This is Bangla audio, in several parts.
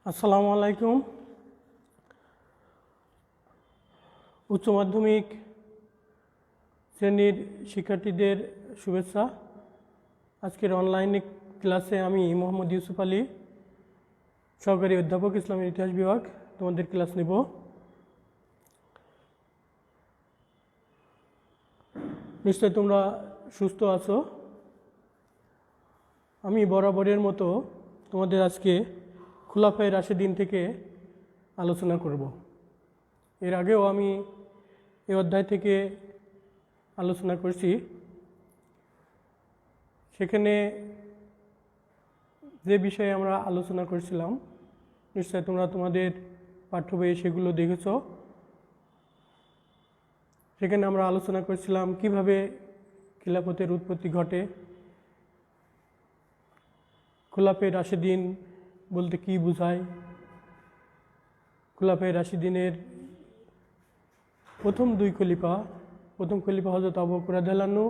আসসালামু আলাইকুম। উচ্চ মাধ্যমিক শ্রেণীর শিক্ষার্থীদের শুভেচ্ছা। আজকের অনলাইনে ক্লাসে আমি মোহাম্মদ ইউসুফ আলী, সহকারী অধ্যাপক, ইসলামের ইতিহাস বিভাগ, তোমাদের ক্লাস নেব। নিশ্চয় তোমরা সুস্থ আছো। আমি বরাবরের মতো তোমাদের আজকে খুলাফায়ে রাশেদিন থেকে আলোচনা করব। এর আগেও আমি এই অধ্যায় থেকে আলোচনা করছি। সেখানে যে বিষয়ে আমরা আলোচনা করছিলাম নিশ্চয় তোমরা তোমাদের পাঠ্য বইয়ে সেগুলো দেখেছ। সেখানে আমরা আলোচনা করছিলাম কিভাবে খিলাফতের উৎপত্তি ঘটে, খুলাফায়ে রাশেদিন বলতে কি বোঝায়, খুলাফায়ে রাশেদিনের প্রথম খলিফা হযরত আবু বকর রাদিয়াল্লাহু আনহু,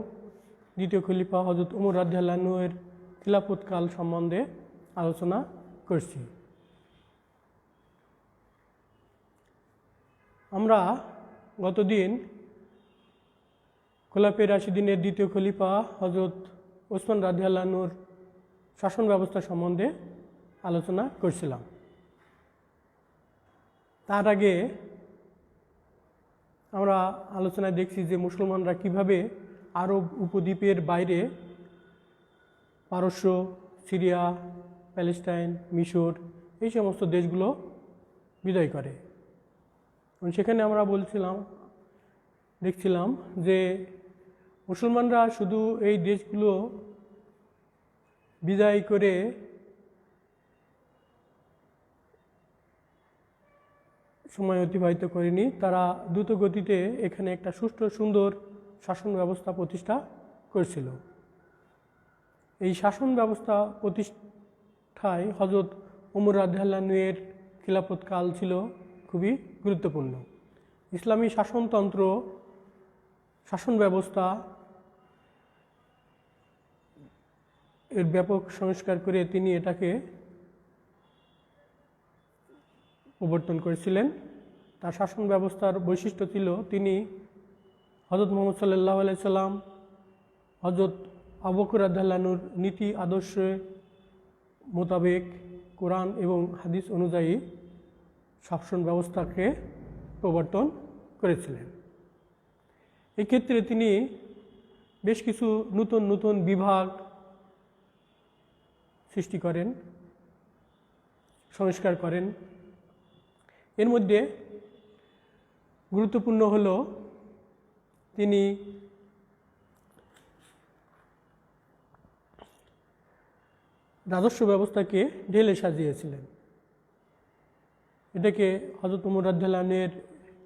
দ্বিতীয় খলিফা হযরত ওমর রাদিয়াল্লাহু আনহু এর খিলাফতকাল সম্বন্ধে আলোচনা করছি। আমরা গতদিন খুলাফায়ে রাশেদিনের দ্বিতীয় খলিফা হযরত ওসমান রাদিয়াল্লাহু আনহুর শাসন ব্যবস্থা সম্বন্ধে আলোচনা করছিলাম। তার আগে আমরা আলোচনায় দেখছি যে মুসলমানরা কিভাবে আরব উপদ্বীপের বাইরে পারস্য, সিরিয়া, প্যালেস্টাইন, মিশর এই সমস্ত দেশগুলো বিজয় করে। এবং সেখানে আমরা দেখছিলাম যে মুসলমানরা শুধু এই দেশগুলো বিজয় করে সময় অতিবাহিত করেনি, তারা দ্রুত গতিতে এখানে একটা সুষ্ঠু সুন্দর শাসন ব্যবস্থা প্রতিষ্ঠা করেছিল। এই শাসন ব্যবস্থা প্রতিষ্ঠায় হযরত ওমর রাদিয়াল্লাহু আনহু এর খিলাফতকাল ছিল খুবই গুরুত্বপূর্ণ। ইসলামী শাসনতন্ত্র, শাসন ব্যবস্থা এর ব্যাপক সংস্কার করে তিনি এটাকে প্রবর্তন করেছিলেন। তার শাসন ব্যবস্থার বৈশিষ্ট্য ছিল তিনি হযরত মুহাম্মদ সাল্লাল্লাহু আলাইহি সাল্লাম, হযরত আবু বকর রাদিয়াল্লাহু আনহুর নীতি আদর্শ মোতাবেক কোরআন এবং হাদিস অনুযায়ী শাসন ব্যবস্থাকে প্রবর্তন করেছিলেন। এই ক্ষেত্রে তিনি বেশ কিছু নতুন নতুন বিভাগ সৃষ্টি করেন, সংস্কার করেন। এর মধ্যে গুরুত্বপূর্ণ হল তিনি রাজস্ব ব্যবস্থাকে ঢেলে সাজিয়েছিলেন। এটাকে হযরত ওমর রাদিয়াল্লাহু আনহু এর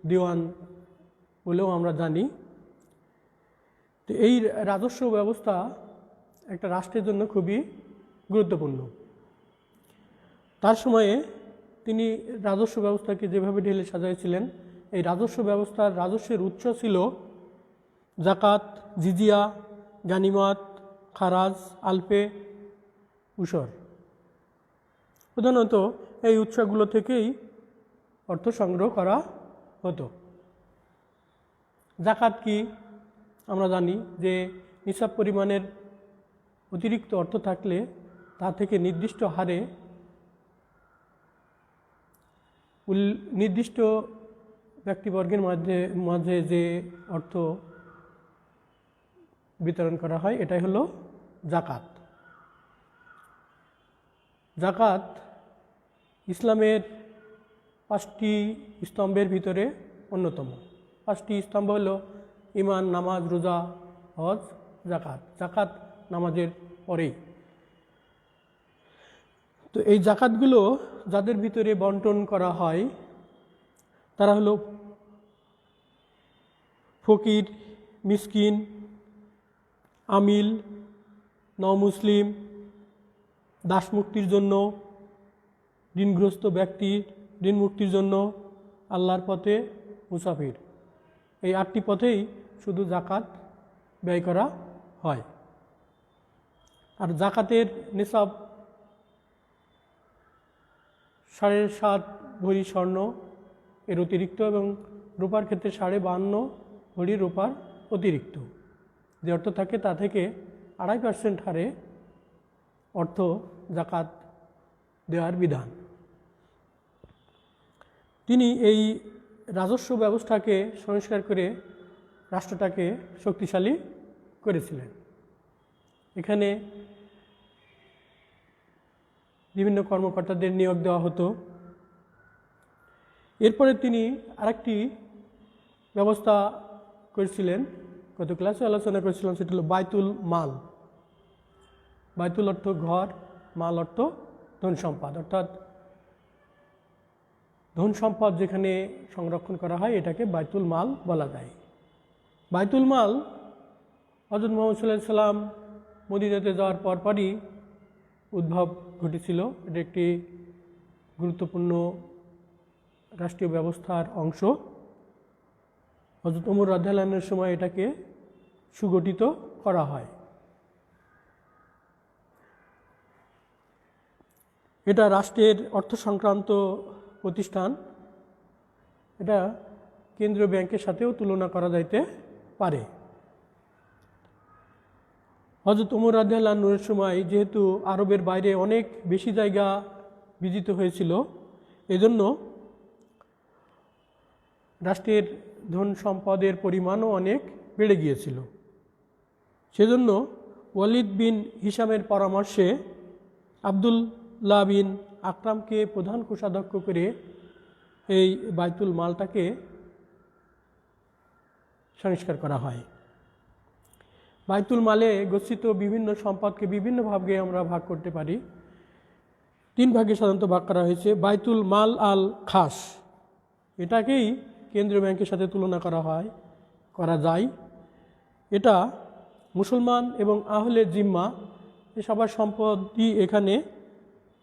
দিওয়ান বলেও আমরা জানি। তো এই রাজস্ব ব্যবস্থা একটা রাষ্ট্রের জন্য খুবই গুরুত্বপূর্ণ। তার সময়ে তিনি রাজস্ব ব্যবস্থাকে যেভাবে ঢেলে সাজিয়েছিলেন, এই রাজস্ব ব্যবস্থার রাজস্বের উৎস ছিল যাকাত, জিজিয়া, গানিমত, খারাজ, আলফে, উসর। প্রধানত এই উৎসগুলো থেকেই অর্থ সংগ্রহ করা হতো। যাকাত কি আমরা জানি যে নিসাব পরিমাণের অতিরিক্ত অর্থ থাকলে তা থেকে নির্দিষ্ট হারে নির্দিষ্ট ব্যক্তিবর্গের মাঝে যে অর্থ বিতরণ করা হয় এটাই হলো যাকাত। যাকাত ইসলামের 5টি স্তম্ভের ভিতরে অন্যতম। 5টি স্তম্ভ হলো ঈমান, নামাজ, রোজা, হজ, যাকাত। যাকাত নামাজের পরেই। তো এই যাকাতগুলো যাদের ভিতরে বন্টন করা হয় তারা হলো ফকির, মিসকিন, আমিল, নওমুসলিম, দাসমুক্তির জন্য, ঋণগ্রস্ত ব্যক্তি, ঋণ মুক্তির জন্য, আল্লাহর পথে, মুসাফির। এই 8টি পথেই শুধু যাকাত ব্যয় করা হয়। আর যাকাতের নিসাব 7.5 ভরি স্বর্ণ এর অতিরিক্ত এবং রূপার ক্ষেত্রে 52.5 ভরি রূপার অতিরিক্ত যে অর্থ থাকে তা থেকে 2.5% হারে অর্থ জাকাত দেওয়ার বিধান। তিনি এই রাজস্ব ব্যবস্থাকে সংস্কার করে রাষ্ট্রটাকে শক্তিশালী করেছিলেন। এখানে বিভিন্ন কর্মকর্তাদের নিয়োগ দেওয়া হতো। এরপরে তিনি আরেকটি ব্যবস্থা করেছিলেন, গত ক্লাসে আলোচনা করেছিলাম, সেটা হলো বাইতুল মাল। বাইতুল অর্থ ঘর, মাল অর্থ ধন সম্পদ, অর্থাৎ ধন সম্পদ যেখানে সংরক্ষণ করা হয় এটাকে বাইতুল মাল বলা যায়। বাইতুল মাল হযরত মুহাম্মদ সাল্লাল্লাহু আলাইহি সাল্লাম মদিনাতে যাওয়ার পরপরই উদ্ভব ঘটেছিল। এটা একটি গুরুত্বপূর্ণ রাষ্ট্রীয় ব্যবস্থার অংশ। হযরত ওমর রাদিয়াল্লাহু আনহুর সময় এটাকে সুগঠিত করা হয়। এটা রাষ্ট্রের অর্থ সংক্রান্ত প্রতিষ্ঠান। এটা কেন্দ্রীয় ব্যাংকের সাথেও তুলনা করা যাইতে পারে। হযরত ওমর রাদিয়াল্লাহু আনহুর সময় যেহেতু আরবের বাইরে অনেক বেশি জায়গা বিজিত হয়েছিল, এজন্য রাষ্ট্রের ধন সম্পদের পরিমাণও অনেক বেড়ে গিয়েছিল। সেজন্য ওয়ালিদ বিন হিশামের পরামর্শে আবদুল্লাহ বিন আকরামকে প্রধান কোষাধ্যক্ষ করে এই বাইতুল মালটাকে সংস্কার করা হয়। বাইতুল মালে গচ্ছিত বিভিন্ন সম্পদকে বিভিন্ন ভাগে আমরা ভাগ করতে পারি। 3 ভাগে সাধারণত ভাগ করা হয়েছে। বাইতুল মাল আল খাস, এটাকেই কেন্দ্রীয় ব্যাংকের সাথে তুলনা করা যায়। এটা মুসলমান এবং আহলে জিম্মা এ সবার সম্পদই এখানে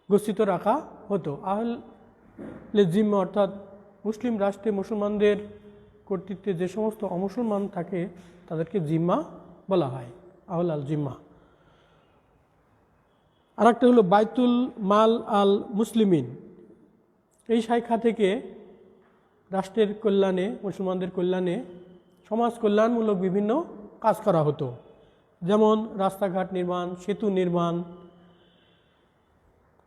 গচ্ছিত রাখা হতো। আহলে জিম্মা অর্থাৎ মুসলিম রাষ্ট্রে মুসলমানদের কর্তৃত্বে যে সমস্ত অমুসলমান থাকে তাদেরকে জিম্মা বলা হয়, আহল আল জিম্মা। আর একটা হলো বাইতুল মাল আল মুসলিমিন। এই শাখা থেকে রাষ্ট্রের কল্যাণে, মুসলমানদের কল্যাণে, সমাজ কল্যাণমূলক বিভিন্ন কাজ করা হতো, যেমন রাস্তাঘাট নির্মাণ, সেতু নির্মাণ,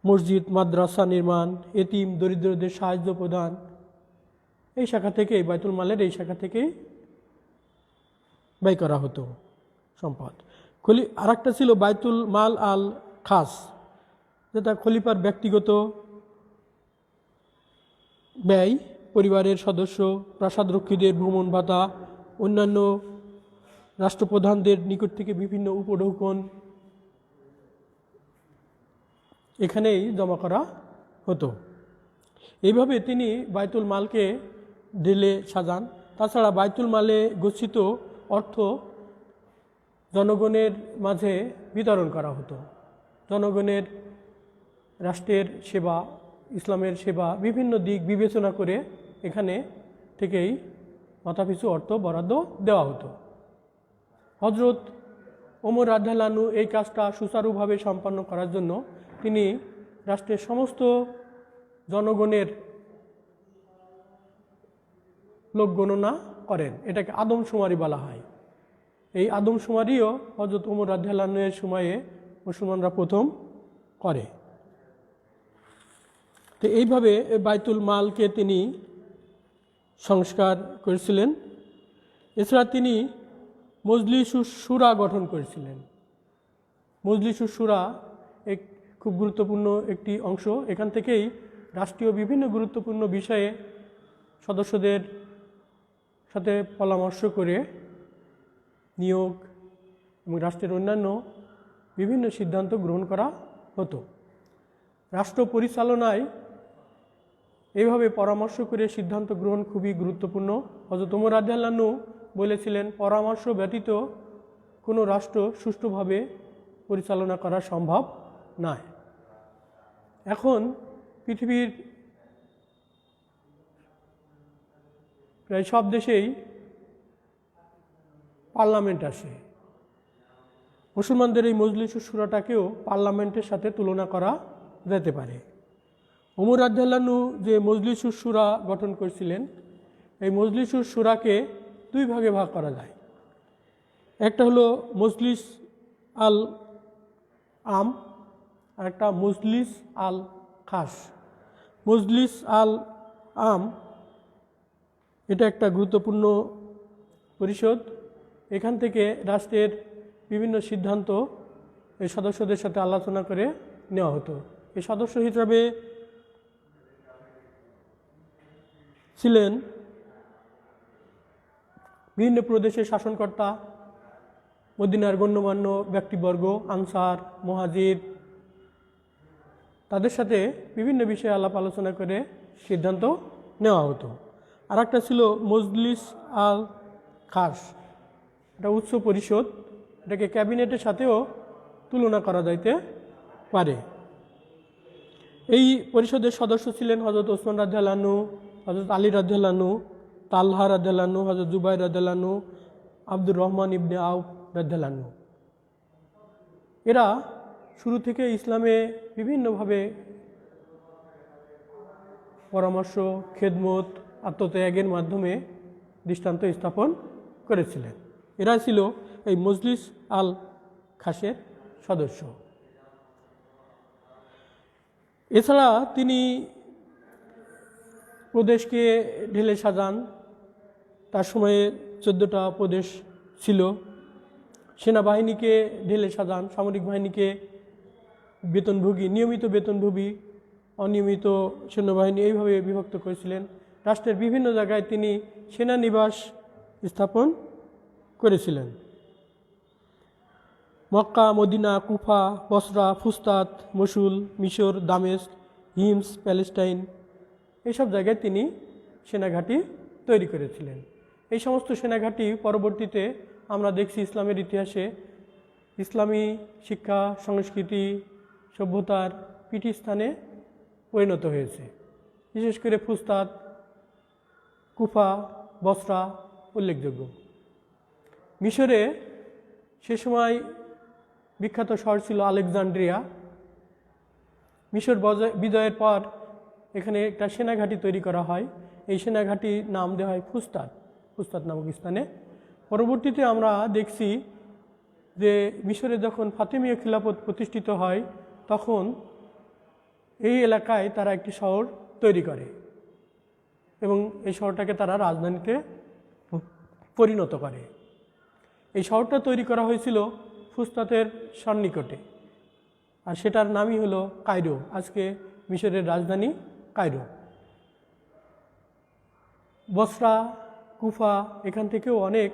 মসজিদ মাদ্রাসা নির্মাণ, এতিম দরিদ্রদের সাহায্য প্রদান। এই শাখা থেকেই, বাইতুল মালের এই শাখা থেকেই ব্যয় করা হতো সম্পদ। আর একটা ছিল বাইতুল মাল আল খাস, যেটা খলিফার ব্যক্তিগত ব্যয়, পরিবারের সদস্য, প্রাসাদরক্ষীদের ভ্রমণ ভাতা, অন্যান্য রাষ্ট্রপ্রধানদের নিকট থেকে বিভিন্ন উপঢৌকন এখানেই জমা করা হতো। এইভাবে তিনি বাইতুল মালকে ঢেলে সাজান। তাছাড়া বাইতুল মালে গচ্ছিত অর্থ জনগণের মাঝে বিতরণ করা হতো। জনগণের রাষ্ট্রের সেবা, ইসলামের সেবা বিভিন্ন দিক বিবেচনা করে এখানে থেকেই মাথাপিছু অর্থ বরাদ্দ দেওয়া হতো। হযরত ওমর রাদিয়াল্লাহু আনহু এই কাজটা সুচারুভাবে সম্পন্ন করার জন্য তিনি রাষ্ট্রের সমস্ত জনগণের লোক গণনা করেন। এটাকে আদমশুমারি বলা হয়। এই আদমশুমারিও হযরত ওমর রাদিয়াল্লাহু আনহু এর সময়ে মুসলমানরা প্রথম করে। তো এইভাবে বাইতুল মালকে তিনি সংস্কার করেছিলেন। এছাড়া তিনি মজলিসুস শুরা গঠন করেছিলেন। মজলিসুস শুরা এক খুব গুরুত্বপূর্ণ একটি অংশ। এখান থেকেই রাষ্ট্রীয় বিভিন্ন গুরুত্বপূর্ণ বিষয়ে সদস্যদের সাথে পরামর্শ করে নিয়োগ এবং রাষ্ট্রের অন্যান্য বিভিন্ন সিদ্ধান্ত গ্রহণ করা হতো। রাষ্ট্র পরিচালনায় এইভাবে পরামর্শ করে সিদ্ধান্ত গ্রহণ খুবই গুরুত্বপূর্ণ। হযরত ওমর রাদিয়াল্লাহু আনহু বলেছিলেন, পরামর্শ ব্যতীত কোনো রাষ্ট্র সুষ্ঠুভাবে পরিচালনা করা সম্ভব নয়। এখন পৃথিবীর প্রায় সব দেশেই পার্লামেন্ট আসে। মুসলমানদের এই মজলিসুস শুরাটাকেও পার্লামেন্টের সাথে তুলনা করা যেতে পারে। ওমর রাদিয়াল্লাহু যে মজলিসুস শুরা গঠন করেছিলেন, এই মজলিসুস শুরাকে দুই ভাগে ভাগ করা যায়। একটা হলো মজলিস আল আম, আর একটা মজলিস আল খাস। মজলিস আল আম এটা একটা গুরুত্বপূর্ণ পরিষদ। এখান থেকে রাষ্ট্রের বিভিন্ন সিদ্ধান্ত এই সদস্যদের সাথে আলোচনা করে নেওয়া হতো। এই সদস্য হিসাবে ছিলেন বিভিন্ন প্রদেশের শাসনকর্তা, মদিনার গণ্যমান্য ব্যক্তিবর্গ, আনসার, মুহাজির, তাদের সাথে বিভিন্ন বিষয়ে আলাপ আলোচনা করে সিদ্ধান্ত নেওয়া হতো। আর একটা ছিল মজলিস আল খাস, এটা উচ্চ পরিষদ, এটাকে ক্যাবিনেটের সাথেও তুলনা করা যাইতে পারে। এই পরিষদের সদস্য ছিলেন হযরত ওসমান রাদিয়াল্লাহু আনহু, হযরত আলী রাদিয়াল্লাহু আনহু, তালহা রাদিয়াল্লাহু আনহু, হযরত জুবাইর রাদিয়াল্লাহু আনহু, আব্দুর রহমান ইবনে আউফ রাদিয়াল্লাহু আনহু। এরা শুরু থেকে ইসলামে বিভিন্নভাবে পরামর্শ, খেদমত, আত্মত্যাগের মাধ্যমে দৃষ্টান্ত স্থাপন করেছিলেন। এরা ছিল এই মজলিস আল খাসের সদস্য। এছাড়া তিনি প্রদেশকে ঢেলে সাজান। তার সময়ে 14টা প্রদেশ ছিল। সেনাবাহিনীকে ঢেলে সাজান, সামরিক বাহিনীকে বেতনভোগী, নিয়মিত বেতনভোগী, অনিয়মিত সৈন্যবাহিনী এইভাবে বিভক্ত করেছিলেন। রাষ্ট্রের বিভিন্ন জায়গায় তিনি সেনানিবাস স্থাপন করেছিলেন। মক্কা, মদিনা, কুফা, বসরা, ফুস্তাত, মসুল, মিশর, দামেস্ক, হিমস, প্যালেস্টাইন এইসব জায়গায় তিনি সেনাঘাঁটি তৈরি করেছিলেন। এই সমস্ত সেনাঘাঁটি পরবর্তীতে আমরা দেখছি ইসলামের ইতিহাসে ইসলামী শিক্ষা, সংস্কৃতি, সভ্যতার পীঠস্থানে পরিণত হয়েছে। বিশেষ করে ফুস্তাত, কুফা, বসরা উল্লেখযোগ্য। মিশরে সে সময় বিখ্যাত শহর ছিল আলেকজান্দ্রিয়া। মিশর বিজয়ের পর এখানে একটা সেনাঘাঁটি তৈরি করা হয়। এই সেনাঘাঁটির নাম দেওয়া হয় ফুস্তাত, ফুস্তাত নামক স্থানে। পরবর্তীতে আমরা দেখছি যে মিশরে যখন ফাতেমীয় খিলাফত প্রতিষ্ঠিত হয়, তখন এই এলাকায় তারা একটি শহর তৈরি করে এবং এই শহরটাকে তারা রাজধানীতে পরিণত করে। এই শহরটা তৈরি করা হয়েছিল ফুস্তাতের সন্নিকটে, আর সেটার নামই হলো কায়রো। আজকে মিশরের রাজধানী কায়রো। বসরা, কুফা, এখান থেকেও অনেক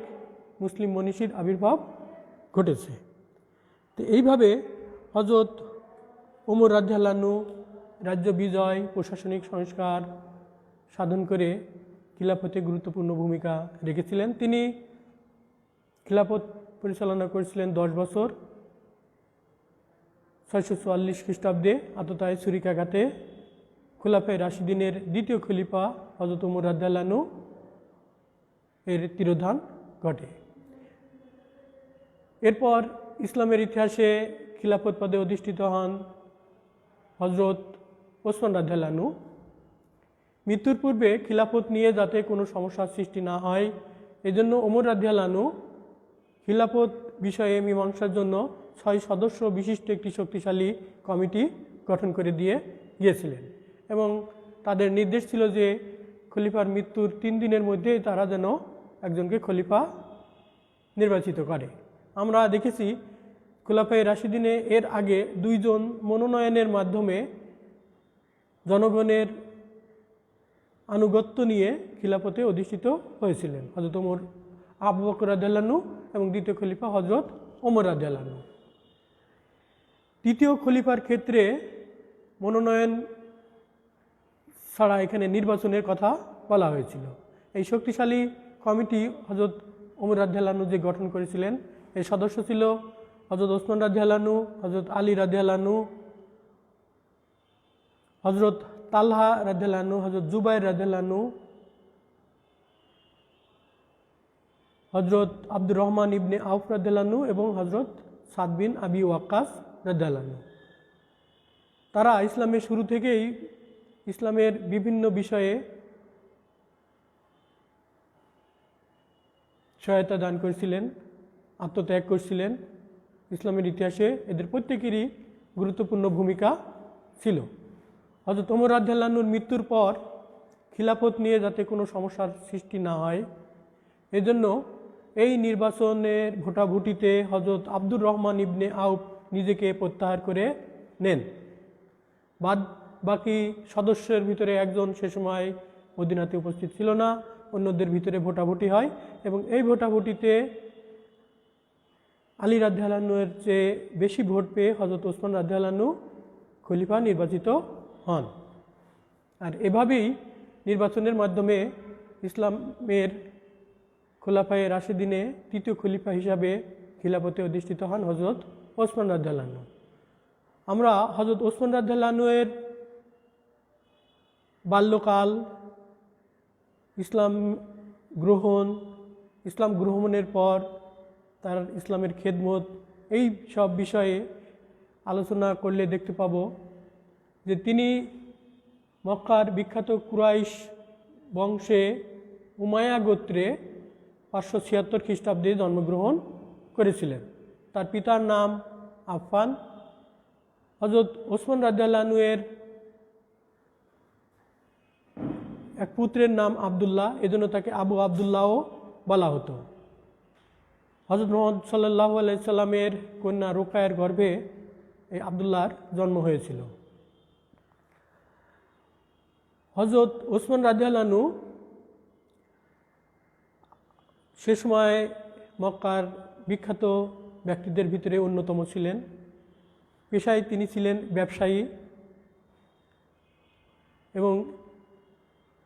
মুসলিম মনীষীর আবির্ভাব ঘটেছে। তো এইভাবে হযরত ওমর রাদিয়াল্লাহু আনহু রাজ্য বিজয়, প্রশাসনিক সংস্কার সাধন করে খিলাফতে গুরুত্বপূর্ণ ভূমিকা রেখেছিলেন। তিনি খিলাফত পরিচালনা করেছিলেন 10 বছর। 644 খ্রিস্টাব্দে আততায় ছুরিকাঘাতে খোলাফায়ে রাশিদিনের দ্বিতীয় খলিফা হযরত ওমর রাদিয়াল্লাহু আনহু এর তিরোধান ঘটে। এরপর ইসলামের ইতিহাসে খিলাফত পদে অধিষ্ঠিত হন হযরত ওসমান রাদিয়াল্লাহু আনহু। মৃত্যুর পূর্বে খিলাফত নিয়ে যাতে কোনো সমস্যার সৃষ্টি না হয়, এজন্য ওমর রাদিয়াল্লাহু আনহু খিলাফত বিষয়ে মীমাংসার জন্য 6 সদস্য বিশিষ্ট একটি শক্তিশালী কমিটি গঠন করে দিয়ে গিয়েছিলেন এবং তাদের নির্দেশ ছিল যে খলিফার মৃত্যুর 3 দিনের মধ্যে তারা যেন একজনকে খলিফা নির্বাচিত করে। আমরা দেখেছি খোলাফায়ে রাশিদিনে এর আগে 2 জন মনোনয়নের মাধ্যমে জনগণের আনুগত্য নিয়ে খিলাফতে অধিষ্ঠিত হয়েছিলেন, হযরত ওমর, আবু বকর রাদিয়াল্লাহু আনহু এবং দ্বিতীয় খলিফা হযরত ওমর রাদিয়াল্লাহু আনহু। তৃতীয় খলিফার ক্ষেত্রে মনোনয়ন ছাড়া এখানে নির্বাচনের কথা বলা হয়েছিল। এই শক্তিশালী কমিটি হযরত ওমর রাদিয়াল্লাহু আনহু যে গঠন করেছিলেন, এর সদস্য ছিল হযরত ওসমান রাদিয়াল্লাহু আনহু, হযরত আলী রাদিয়াল্লাহু আনহু, হযরত তালহা রাদিয়াল্লাহু আনহু, হযরত জুবাইর রাদিয়াল্লাহু আনহু, হযরত আব্দুর রহমান ইবনে আউফ রাদিয়াল্লাহু আনহু এবং হযরত সাদ বিন আবি ওয়াক্কাস রাদিয়াল্লাহু আনহু। তারা ইসলামের শুরু থেকেই ইসলামের বিভিন্ন বিষয়ে সহায়তা দান করেছিলেন, আত্মত্যাগ করেছিলেন। ইসলামের ইতিহাসে এদের প্রত্যেকেরই গুরুত্বপূর্ণ ভূমিকা ছিল। হযরত ওমর রাদিয়াল্লাহু আনহুর মৃত্যুর পর খিলাফত নিয়ে যাতে কোনো সমস্যার সৃষ্টি না হয়, এজন্য এই নির্বাচনের ভোটাভুটিতে হযরত আব্দুর রহমান ইবনে আউফ নিজেকে প্রত্যাহার করে নেন। বাকি সদস্যের ভিতরে একজন সে সময় মদিনাতে উপস্থিত ছিল না, অন্যদের ভিতরে ভোটাভুটি হয় এবং এই ভোটাভুটিতে আলী রাদিয়াল্লাহু আনহুর চেয়ে বেশি ভোট পেয়ে হযরত ওসমান রাদিয়াল্লাহু আনহু খলিফা নির্বাচিত হন। আর এভাবেই নির্বাচনের মাধ্যমে ইসলামের খোলাফায়ে রাশিদিনে তৃতীয় খলিফা হিসাবে খিলাফতে অধিষ্ঠিত হন হযরত ওসমান রাদিয়াল্লাহু আনহু। আমরা হযরত ওসমান রাদিয়াল্লাহু আনহুর বাল্যকাল, ইসলাম গ্রহণের পর তার ইসলামের খেদমত, এই সব বিষয়ে আলোচনা করলে দেখতে পাব যে তিনি মক্কার বিখ্যাত কুরাইশ বংশে উমাইয়া গোত্রে 576 খ্রিস্টাব্দে জন্মগ্রহণ করেছিলেন। তার পিতার নাম আফফান। হযরত ওসমান রাদিয়াল্লাহু আনহুর এক পুত্রের নাম আবদুল্লাহ, এজন্য তাকে আবু আবদুল্লাহও বলা হতো। হযরত মুহাম্মদ সাল্লাল্লাহু আলাইহি সাল্লামের কন্যা রুকায়ার গর্ভে এই আবদুল্লাহর জন্ম হয়েছিল। হযরত ওসমান রাদিয়াল্লাহু আনহু সে সময় মক্কার বিখ্যাত ব্যক্তিদের ভিতরে অন্যতম ছিলেন। পেশায় তিনি ছিলেন ব্যবসায়ী এবং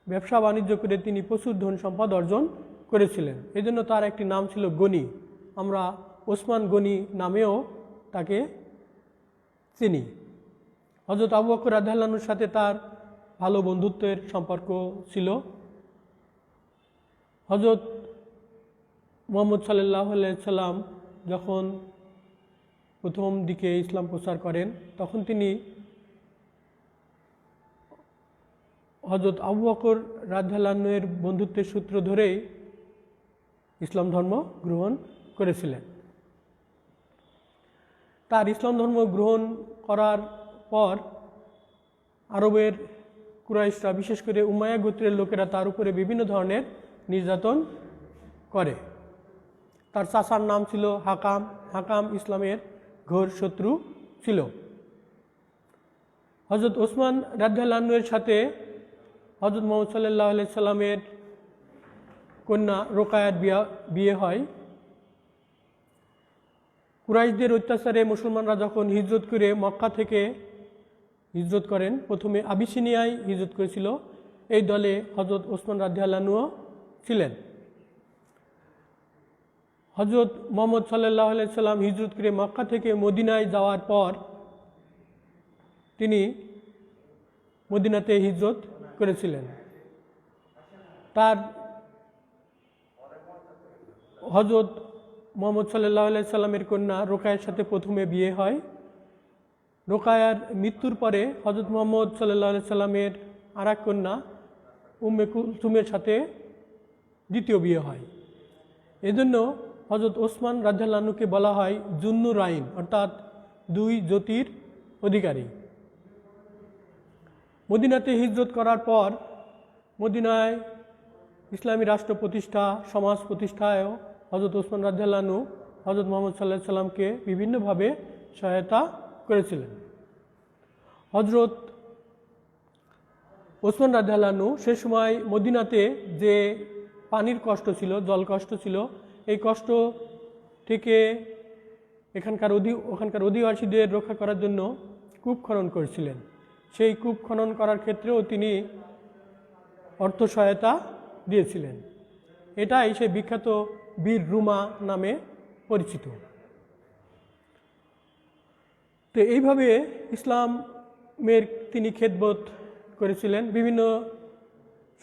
ব্যবসা বাণিজ্য করে তিনি প্রচুর ধন সম্পদ অর্জন করেছিলেন। এজন্য তার একটি নাম ছিল গনি। আমরা ওসমান গনি নামেও তাকে চিনি। হযরত আবু বকর রাদিয়াল্লাহু আনহুর সাথে তার ভালো বন্ধুত্বের সম্পর্ক ছিল। হযরত মুহাম্মদ সাল্লাল্লাহু আলাইহি সাল্লাম যখন প্রথম দিকে ইসলাম প্রচার করেন, তখন তিনি হযরত আবু বকর রাদিয়াল্লাহু আনহুর বন্ধুত্বের সূত্র ধরেই ইসলাম ধর্ম গ্রহণ করেছিলেন। তার ইসলাম ধর্ম গ্রহণ করার পর আরবের কুরাইশরা, বিশেষ করে উমাইয়া গোত্রের লোকেরা তার উপরে বিভিন্ন ধরনের নির্যাতন করে। তার চাচার নাম ছিল হাকাম। হাকাম ইসলামের ঘোর শত্রু ছিল। হযরত ওসমান রাদিয়াল্লাহু আনহুর সাথে হযরত মুহাম্মদ সাল্লাল্লাহু আলাইহি সাল্লামের কন্যা রোকায়ার বিয়ে হয়। কুরাইশদের অত্যাচারে মুসলমানরা যখন হিজরত করে মক্কা থেকে হিজরত করেন, প্রথমে আবিসিনিয়ায় হিজরত করেছিল। এই দলে হযরত ওসমান রাদিয়াল্লাহু আনহু ছিলেন। হযরত মুহাম্মদ সাল্লাল্লাহু আলাইহি সাল্লাম হিজরত করে মক্কা থেকে মদিনায় যাওয়ার পর তিনি মদিনাতে হিজরত করেছিলেন। তার হযরত মুহাম্মদ সাল্লাল্লাহু আলাইহি সাল্লামের কন্যা রোকায়ার সাথে প্রথমে বিয়ে হয়। রোকায়ার মৃত্যুর পরে হযরত মুহাম্মদ সাল্লাল্লাহু আলাইহি সাল্লামের আরেক কন্যা উম্মে কুলসুমের সাথে দ্বিতীয় বিয়ে হয়। এজন্য হযরত ওসমান রাদিয়াল্লাহু আনহুকে বলা হয় জুন্নুরাইন, অর্থাৎ দুই জ্যোতির অধিকারী। মদিনাতে হিজরত করার পর মদিনায় ইসলামী রাষ্ট্র প্রতিষ্ঠা, সমাজ প্রতিষ্ঠায়ও হযরত ওসমান রাদিয়াল্লাহু আনহু হযরত মুহাম্মদ সাল্লাল্লাহু আলাইহি সাল্লামকে বিভিন্নভাবে সহায়তা করেছিলেন। হযরত ওসমান রাদিয়াল্লাহু আনহু সে সময় মদিনাতে যে পানির কষ্ট ছিল, জল কষ্ট ছিল, এই কষ্ট থেকে ওখানকার অধিবাসীদের রক্ষা করার জন্য কূপ খনন করেছিলেন। সেই কূপ খনন করার ক্ষেত্রেও তিনি অর্থ সহায়তা দিয়েছিলেন। এটাই সেই বিখ্যাত বীর রুমা নামে পরিচিত। তো এইভাবে ইসলামের তিনি খেদমত করেছিলেন। বিভিন্ন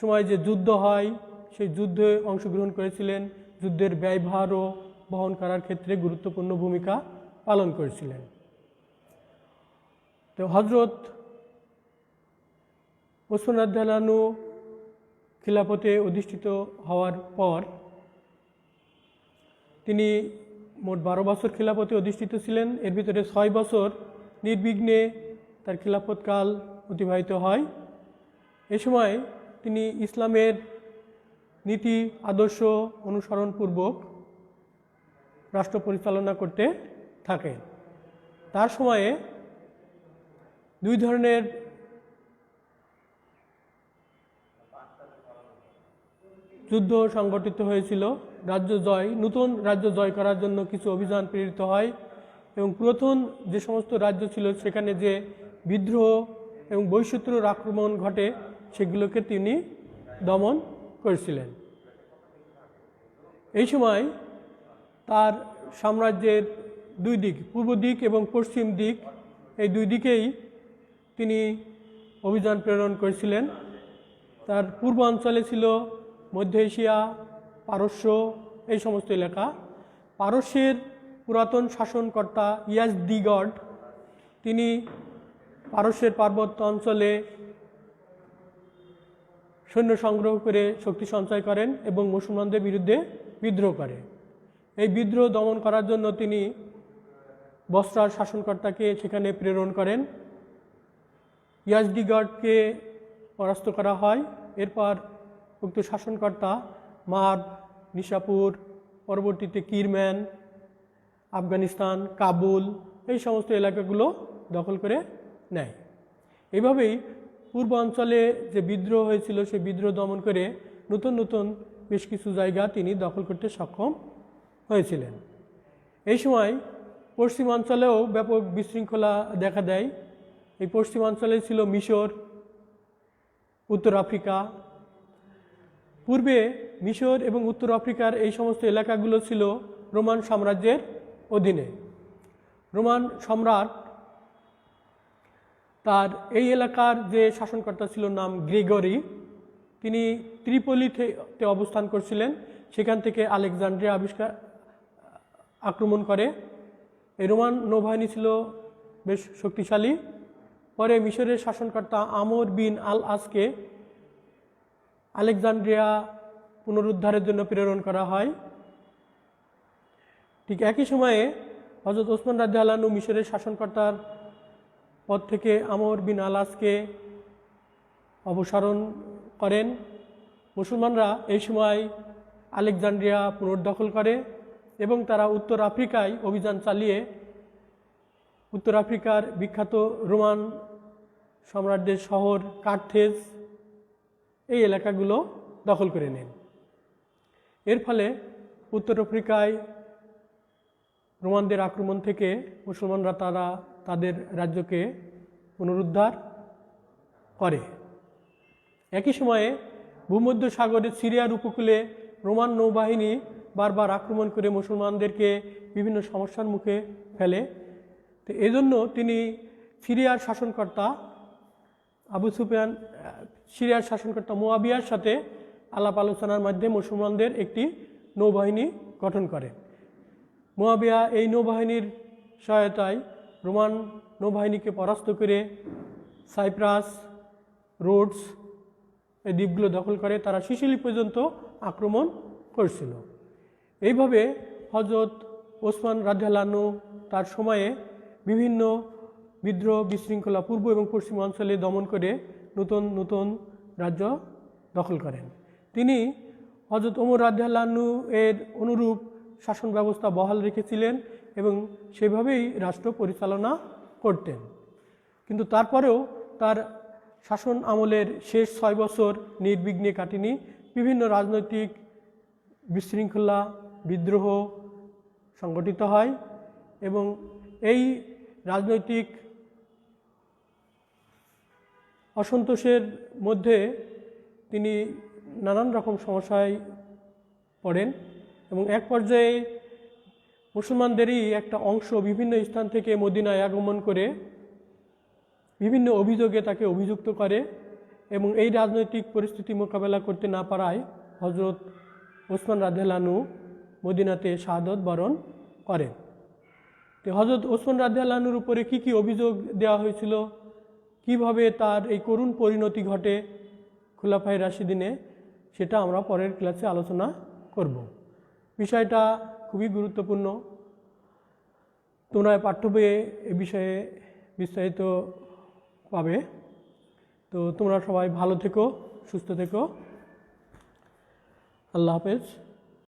সময় যে যুদ্ধ হয়, সেই যুদ্ধে অংশগ্রহণ করেছিলেন। যুদ্ধের ব্যয়ভারও বহন করার ক্ষেত্রে গুরুত্বপূর্ণ ভূমিকা পালন করেছিলেন। তো হযরত ওসমান রাদিয়াল্লাহু আনহু খিলাফতে অধিষ্ঠিত হওয়ার পর তিনি মোট 12 বছর খিলাফতে অধিষ্ঠিত ছিলেন। এর ভিতরে 6 বছর নির্বিঘ্নে তার খিলাফতকাল অতিবাহিত হয়। এ সময় তিনি ইসলামের নীতি আদর্শ অনুসরণপূর্বক রাষ্ট্র পরিচালনা করতে থাকেন। তার সময়ে দুই ধরনের যুদ্ধ সংগঠিত হয়েছিল। নতুন রাজ্য জয় করার জন্য কিছু অভিযান প্রেরিত হয় এবং পুরাতন যে সমস্ত রাজ্য ছিল সেখানে যে বিদ্রোহ এবং বৈচিত্র্যের আক্রমণ ঘটে সেগুলোকে তিনি দমন করেছিলেন। এই সময় তার সাম্রাজ্যের দুই দিক, পূর্ব দিক এবং পশ্চিম দিক, এই দুই দিকেই তিনি অভিযান প্রেরণ করেছিলেন। তার পূর্ব অঞ্চলে ছিল মধ্য এশিয়া, পারস্য, এই সমস্ত এলাকা। পারস্যের পুরাতন শাসনকর্তা ইয়াজদিগড তিনি পারস্যের পার্বত্য অঞ্চলে সৈন্য সংগ্রহ করে শক্তি সঞ্চয় করেন এবং মুসলমানদের বিরুদ্ধে বিদ্রোহ করে। এই বিদ্রোহ দমন করার জন্য তিনি বসরার শাসনকর্তাকে সেখানে প্রেরণ করেন। ইয়াজদিগডকে পরাস্ত করা হয়। এরপর উক্ত শাসনকর্তা মার, নিশাপুর, পরবর্তীতে কিরম্যান, আফগানিস্তান, কাবুল, এই সমস্ত এলাকাগুলো দখল করে নেয়। এইভাবেই পূর্ব অঞ্চলে যে বিদ্রোহ হয়েছিল সেই বিদ্রোহ দমন করে নতুন নতুন বেশ কিছু জায়গা তিনি দখল করতে সক্ষম হয়েছিলেন। এই সময় পশ্চিমাঞ্চলেও ব্যাপক বিশৃঙ্খলা দেখা দেয়। এই পশ্চিমাঞ্চলে ছিল মিশর, উত্তর আফ্রিকা। পূর্বে মিশর এবং উত্তর আফ্রিকার এই সমস্ত এলাকাগুলো ছিল রোমান সাম্রাজ্যের অধীনে। রোমান সম্রাট তার এই এলাকার যে শাসনকর্তা ছিল নাম গ্রেগরি, তিনি ত্রিপলিতে অবস্থান করছিলেন। সেখান থেকে আলেকজান্দ্রিয়া আক্রমণ করে। এই রোমান নৌবাহিনী ছিল বেশ শক্তিশালী। পরে মিশরের শাসনকর্তা আমর বিন আল আসকে আলেকজান্দ্রিয়া পুনরুদ্ধারের জন্য প্রেরণ করা হয়। ঠিক একই সময়ে হযরত ওসমান রাদিয়াল্লাহু আনহু মিশরের শাসনকর্তার পদ থেকে আমর বিন আল আসকে অপসারণ করেন। মুসলমানরা এই সময় আলেকজান্দ্রিয়া পুনর্দখল করে এবং তারা উত্তর আফ্রিকায় অভিযান চালিয়ে উত্তর আফ্রিকার বিখ্যাত রোমান সম্রাটদের শহর কার্থেজ, এই এলাকাগুলো দখল করে নেন। এর ফলে উত্তর আফ্রিকায় রোমানদের আক্রমণ থেকে মুসলমানরা তাদের রাজ্যকে পুনরুদ্ধার করে। একই সময়ে ভূমধ্য সাগরের সিরিয়ার উপকূলে রোমান নৌবাহিনী বারবার আক্রমণ করে মুসলমানদেরকে বিভিন্ন সমস্যার মুখে ফেলে। তো এজন্য তিনি সিরিয়ার শাসনকর্তা মুয়াবিয়ার সাথে আলাপ আলোচনার মাধ্যমে মুসলমানদের একটি নৌবাহিনী গঠন করে। মুয়াবিয়া এই নৌবাহিনীর সহায়তায় রোমান নৌবাহিনীকে পরাস্ত করে সাইপ্রাস, রোডস এই দ্বীপগুলো দখল করে তারা সিসিলি পর্যন্ত আক্রমণ করছিল। এইভাবে হযরত ওসমান রাদিয়াল্লাহু আনহু তার সময়ে বিভিন্ন বিদ্রোহ বিশৃঙ্খলা পূর্ব এবং পশ্চিম অঞ্চলে দমন করে নতুন নতুন রাজ্য দখল করেন। তিনি হযরত ওমর রাদিয়াল্লাহু আনহু এর অনুরূপ শাসন ব্যবস্থা বহাল রেখেছিলেন এবং সেভাবেই রাষ্ট্র পরিচালনা করতেন। কিন্তু তারপরেও তার শাসন আমলের শেষ 6 বছর নির্বিঘ্নে কাটেনি। বিভিন্ন রাজনৈতিক বিশৃঙ্খলা, বিদ্রোহ সংগঠিত হয় এবং এই রাজনৈতিক অসন্তোষের মধ্যে তিনি নানান রকম সমস্যায় পড়েন এবং এক পর্যায়ে মুসলমানদেরই একটা অংশ বিভিন্ন স্থান থেকে মদিনায় আগমন করে বিভিন্ন অভিযোগে তাকে অভিযুক্ত করে এবং এই রাজনৈতিক পরিস্থিতি মোকাবেলা করতে না পারায় হযরত ওসমান রাদিয়াল্লাহু আনহু মদিনাতে শাহাদত বরণ করেন। তো হযরত ওসমান রাদিয়াল্লাহু আনহুর উপরে কী কী অভিযোগ দেওয়া হয়েছিল, কিভাবে তার এই করুণ পরিণতি ঘটে খুলাফায়ে রাশিদিনে, সেটা আমরা পরের ক্লাসে আলোচনা করব। বিষয়টা খুবই গুরুত্বপূর্ণ। তোমরা পাঠ্য বইয়ে এ বিষয়ে বিস্তারিত পাবে। তো তোমরা সবাই ভালো থেকো, সুস্থ থেকো। আল্লাহ হাফেজ।